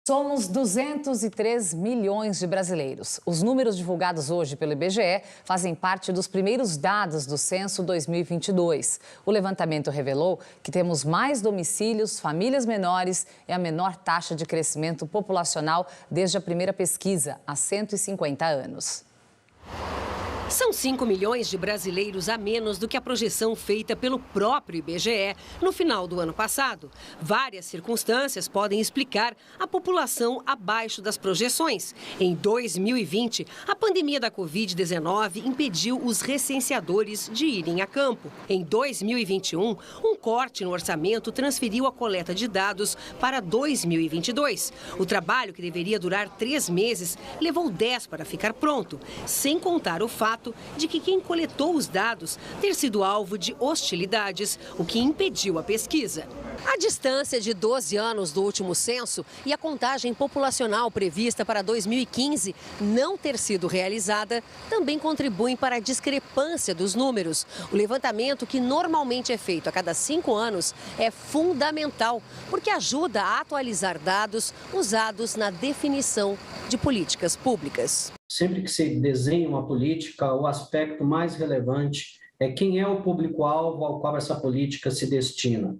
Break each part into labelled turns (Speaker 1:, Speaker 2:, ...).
Speaker 1: Somos 203 milhões de brasileiros. Os números divulgados hoje pelo IBGE fazem parte dos primeiros dados do Censo 2022. O levantamento revelou que temos mais domicílios, famílias menores e a menor taxa de crescimento populacional desde a primeira pesquisa, há 150 anos.
Speaker 2: São 5 milhões de brasileiros a menos do que a projeção feita pelo próprio IBGE no final do ano passado. Várias circunstâncias podem explicar a população abaixo das projeções. Em 2020, a pandemia da Covid-19 impediu os recenseadores de irem a campo. Em 2021, um corte no orçamento transferiu a coleta de dados para 2022. O trabalho, que deveria durar 3 meses, levou 10 para ficar pronto, sem contar o fato de que quem coletou os dados ter sido alvo de hostilidades, o que impediu a pesquisa. A distância de 12 anos do último censo e a contagem populacional prevista para 2015 não ter sido realizada também contribuem para a discrepância dos números. O levantamento, que normalmente é feito a cada 5 anos, é fundamental, porque ajuda a atualizar dados usados na definição de políticas públicas.
Speaker 3: Sempre que se desenha uma política, o aspecto mais relevante é quem é o público-alvo ao qual essa política se destina.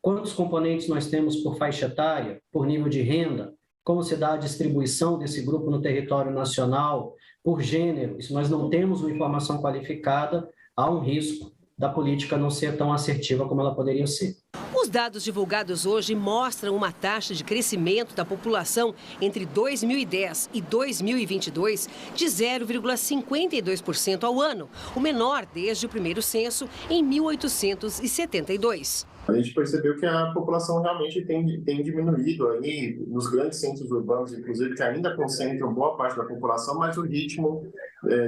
Speaker 3: Quantos componentes nós temos por faixa etária, por nível de renda, como se dá a distribuição desse grupo no território nacional, por gênero. Se nós não temos uma informação qualificada, há um risco da política não ser tão assertiva como ela poderia ser.
Speaker 2: Os dados divulgados hoje mostram uma taxa de crescimento da população entre 2010 e 2022 de 0,52% ao ano, o menor desde o primeiro censo em 1872.
Speaker 4: A gente percebeu que a população realmente tem diminuído aí nos grandes centros urbanos, inclusive, que ainda concentram boa parte da população, mas o ritmo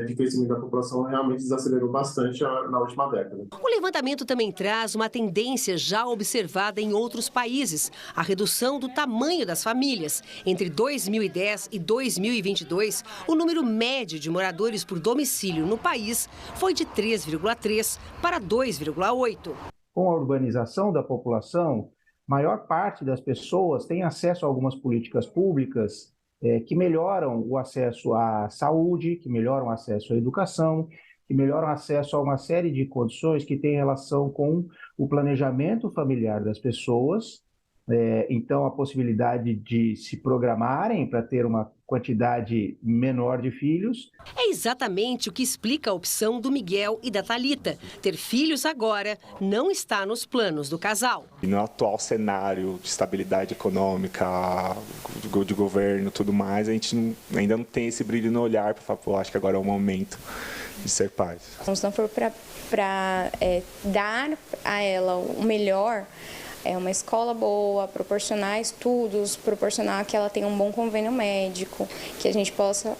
Speaker 4: de crescimento da população realmente desacelerou bastante na última década.
Speaker 2: O levantamento também traz uma tendência já observada em outros países, a redução do tamanho das famílias. Entre 2010 e 2022, o número médio de moradores por domicílio no país foi de 3,3 para 2,8.
Speaker 5: Com a urbanização da população, maior parte das pessoas tem acesso a algumas políticas públicas que melhoram o acesso à saúde, que melhoram o acesso à educação, que melhoram o acesso a uma série de condições que têm relação com o planejamento familiar das pessoas. Então, a possibilidade de se programarem para ter uma quantidade menor de filhos.
Speaker 2: É exatamente o que explica a opção do Miguel e da Thalita. Ter filhos agora não está nos planos do casal.
Speaker 6: E no atual cenário de estabilidade econômica, de governo e tudo mais, a gente ainda não tem esse brilho no olhar para falar, pô, acho que agora é o momento de ser pai.
Speaker 7: Se não for para dar a ela o melhor, uma escola boa, proporcionar estudos, proporcionar que ela tenha um bom convênio médico, que a gente possa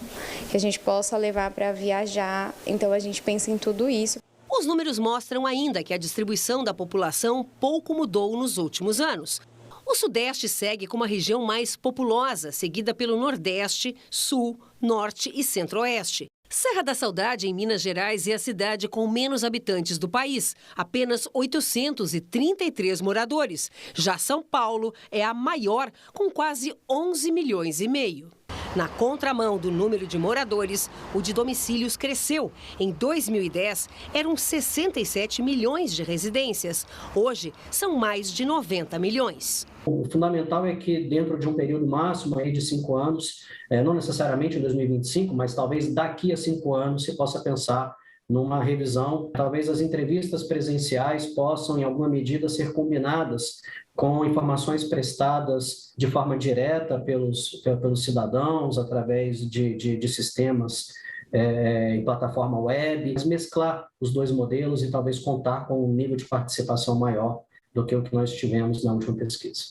Speaker 7: levar para viajar. Então a gente pensa em tudo isso.
Speaker 2: Os números mostram ainda que a distribuição da população pouco mudou nos últimos anos. O Sudeste segue como a região mais populosa, seguida pelo Nordeste, Sul, Norte e Centro-Oeste. Serra da Saudade, em Minas Gerais, é a cidade com menos habitantes do país, apenas 833 moradores. Já São Paulo é a maior, com quase 11 milhões e meio. Na contramão do número de moradores, o de domicílios cresceu. Em 2010, eram 67 milhões de residências. Hoje, são mais de 90 milhões.
Speaker 3: O fundamental é que dentro de um período máximo aí de 5 anos, não necessariamente em 2025, mas talvez daqui a 5 anos se possa pensar numa revisão. Talvez as entrevistas presenciais possam, em alguma medida, ser combinadas com informações prestadas de forma direta pelos cidadãos, através de sistemas em plataforma web, mas mesclar os dois modelos e talvez contar com um nível de participação maior do que o que nós tivemos na última pesquisa.